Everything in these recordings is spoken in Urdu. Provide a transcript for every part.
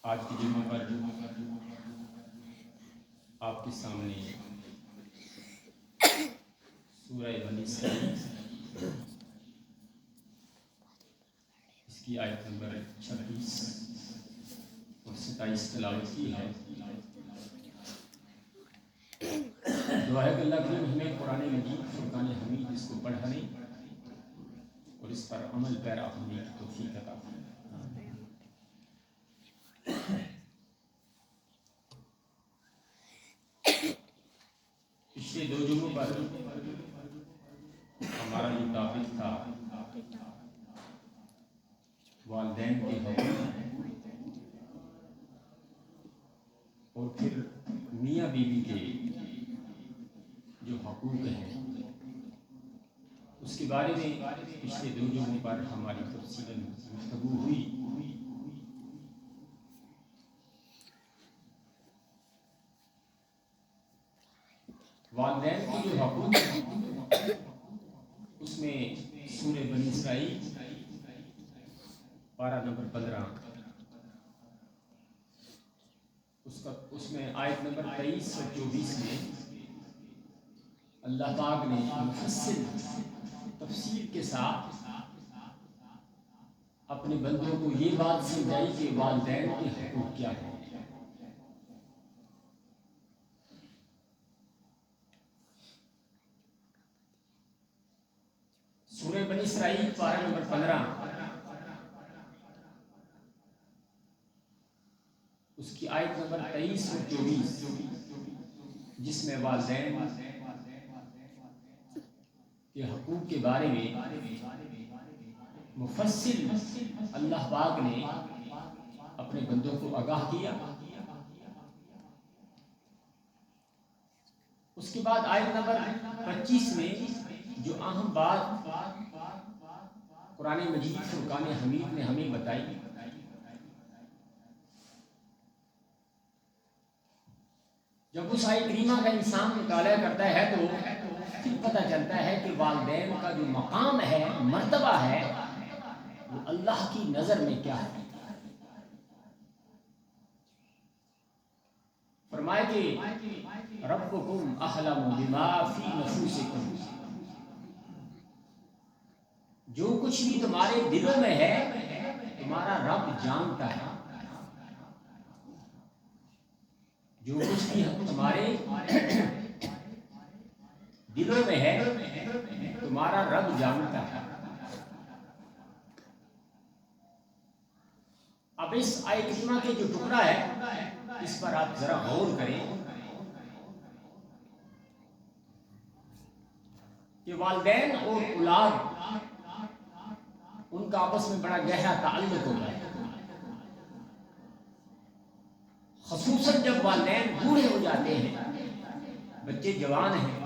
آج کے جمعہ پر آپ کے سامنے سورہ بنی اسرائیل اس کی آیت نمبر 26 اور 27 تلاوت کی ہے۔ دعا ہے کہ اللہ کریم ہمیں قرآن مجید فرقان حمید اس کو پڑھنے اور اس پر عمل پیرا ہونے کی توفیق عطا فرمائے۔ پچھلے 2 جمعوں پر ہمارا یہ ٹاپک تھا والدین کے حقوق اور پھر میاں بیوی کے جو حقوق ہیں اس کے بارے میں پچھلے 2 جمعوں پر ہماری تفصیلاً گفتگو ہوئی۔ والدین کے جو حقوق ہیں اس میں سورہ بنی اسرائیل پارہ نمبر 15 اس میں آیت نمبر 23 اور 24 میں اللہ پاک نے مفصل تفصیل کے ساتھ اپنے بندوں کو یہ بات سمجھائی کہ والدین کے حقوق کیا ہیں۔ سورہ بنی اسرائیل پارہ نمبر 15 اس کی آیت نمبر 23 اور 24 جس میں والدین کے حقوق کے بارے میں مفصل اللہ پاک نے اپنے بندوں کو آگاہ کیا۔ اس کے بعد آیت نمبر 25 میں جو اہم بات قرآن مجید فرقان حمید نے ہمیں بتائی، جب اس آیت کریمہ کا انسان مطالعہ کرتا ہے تو پھر پتہ چلتا ہے کہ والدین کا جو مقام ہے، مرتبہ ہے، وہ اللہ کی نظر میں کیا ہے۔ فرمائے کہ ربکم اعلم بما فی نفوسکم، جو کچھ بھی تمہارے دلوں میں ہے تمہارا رب جانتا ہے۔ جو کچھ بھی تمہارے دلوں میں ہے تمہارا رب جانتا ہے۔ اب اس آیت کریمہ کے جو ٹکڑا ہے اس پر آپ ذرا غور کریں کہ والدین اور اولاد ان کا آپس میں بڑا گہرا تعلق ہوتا ہے، خصوصاً جب والدین بوڑھے ہو جاتے ہیں، بچے جوان ہیں۔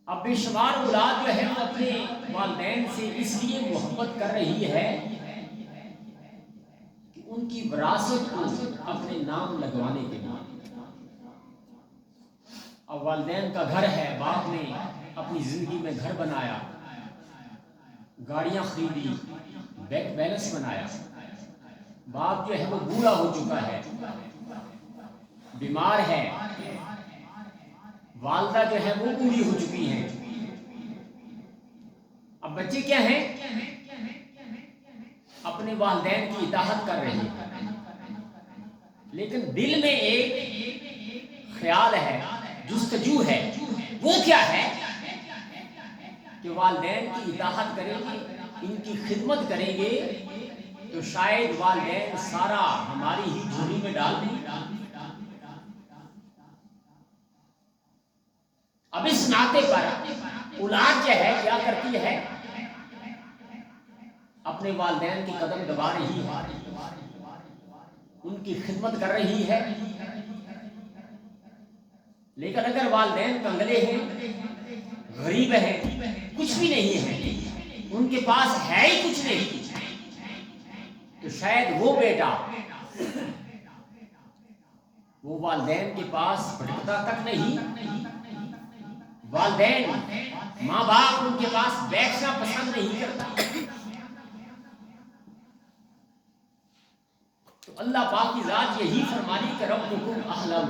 اب بے شمار اولاد جو ہے وہ اپنے والدین سے اس لیے محبت کر رہی ہے کہ ان کی وراثت کو اپنے نام لگوانے کے لیے۔ اب والدین کا گھر ہے، باپ نے اپنی زندگی میں گھر بنایا، گاڑیاں خریدی، بینک بیلنس بنایا، باپ جو ہے وہ بوڑھا ہو چکا ہے، بیمار ہے، والدہ جو ہے وہ بوڑھی ہو چکی ہیں۔ اب بچے کیا ہیں؟ اپنے والدین کی اطاعت کر رہے ہیں، لیکن دل میں ایک خیال ہے، جستجو ہے، وہ کیا ہے کہ والدین کی اطاعت کریں گے، ان کی خدمت کریں گے تو شاید والدین سارا ہماری ہی جھولی میں ڈال دیں۔ اب اس ناطے پر اولاد جو ہے کیا کرتی ہے؟ اپنے والدین کی قدم دبا رہی ہے، ان کی خدمت کر رہی ہے، لیکن اگر والدین کنگلے ہیں، غریب ہیں، کچھ بھی نہیں ہے، ان کے پاس ہے ہی کچھ نہیں، تو شاید وہ بیٹا وہ والدین کے پاس بھٹکتا تک نہیں، والدین ماں باپ ان کے پاس بیٹھنا پسند نہیں کرتا۔ اللہ پاک کی ذات یہی فرمانی کہ ربکم اعلم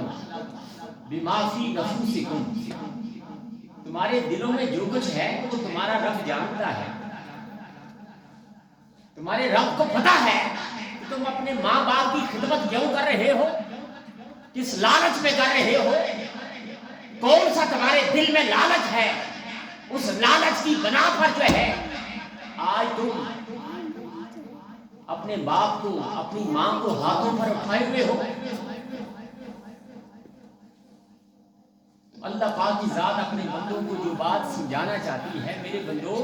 بما فی نفوسکم، تمہارے دلوں میں جو کچھ ہے وہ تمہارا رب جانتا ہے. تمہارے رب کو پتا ہے کہ تم اپنے ماں باپ کی خدمت کیوں کر رہے ہو، کس لالچ میں کر رہے ہو، کون سا تمہارے دل میں لالچ ہے. اس لالچ کی بنا پر جو ہے آج تم اپنے باپ کو، اپنی ماں کو ہاتھوں پر اٹھائے ہوئے ہو. اللہ پاک کی ذات اپنے بندوں کو جو بات سمجھانا چاہتی ہے، میرے بندو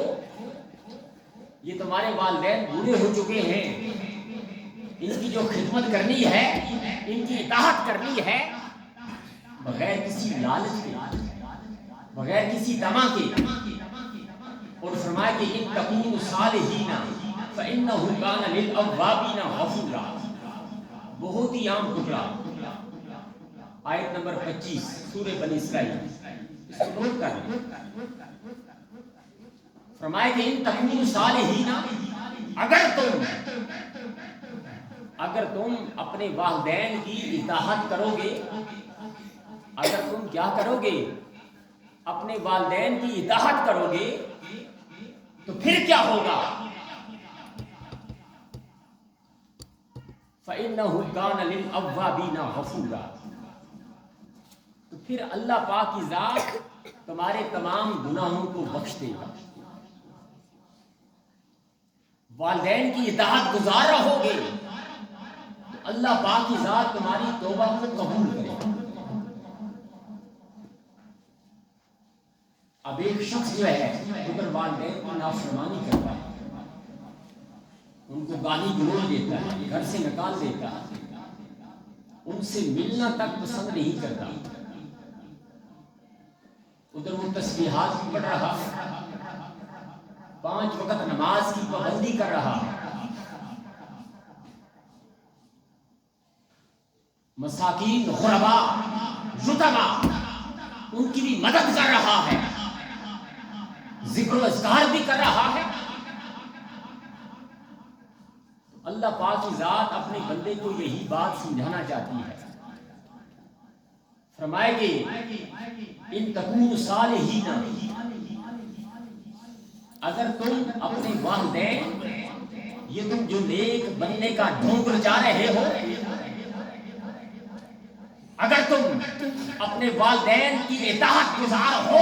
یہ تمہارے والدین بوڑھے ہو چکے ہیں، ان کی جو خدمت کرنی ہے، ان کی اطاعت کرنی ہے بغیر کسی لالچ کے، بغیر کسی طمع کے. اور فرمایا کہ ان تکونوا صالحین فإنہ کان للأوابین غفورا. بہت ہی عام ٹکڑا، آیت نمبر 25 سورہ بنی اسرائیل، اس کو نوٹ کر لیں. فرمایا کہ ان تکونوا صالحین، اگر تم اپنے والدین کی اطاعت کرو گے، اگر تم کیا کرو گے، اپنے والدین کی اطاعت کرو گے تو پھر کیا ہوگا؟ فَإِنَّهُ كَانَ لِلْأَوَّابِينَ غَفُورًا. تو پھر اللہ پاک کی ذات تمہارے تمام گناہوں کو بخش دے گا. والدین کی اطاعت گزار رہو گے تو اللہ پاک کی ذات تمہاری توبہ کو قبول کرے گا. اب ایک شخص جو ہے اگر والدین کی نافرمانی کرتا ہے، ان کو گالی گلوچ دیتا ہے، گھر سے نکال دیتا ہے، ان سے ملنا تک پسند نہیں کرتا، ادھر وہ تسبیحات بھی پڑھ رہا، 5 وقت نماز کی پابندی کر رہا، مساکین، غربا، یتیما ان کی بھی مدد کر رہا ہے، ذکر و اذکار بھی کر رہا ہے. اللہ پاک کی ذات اپنے بندے کو یہی بات سمجھانا چاہتی ہے. فرمائے کہ ان تکونوا صالحین، اگر تم اپنے والدین، یہ تم جو نیک بننے کا ڈھونگ رچا رہے ہو، اگر تم اپنے والدین کی اطاعت گزار ہو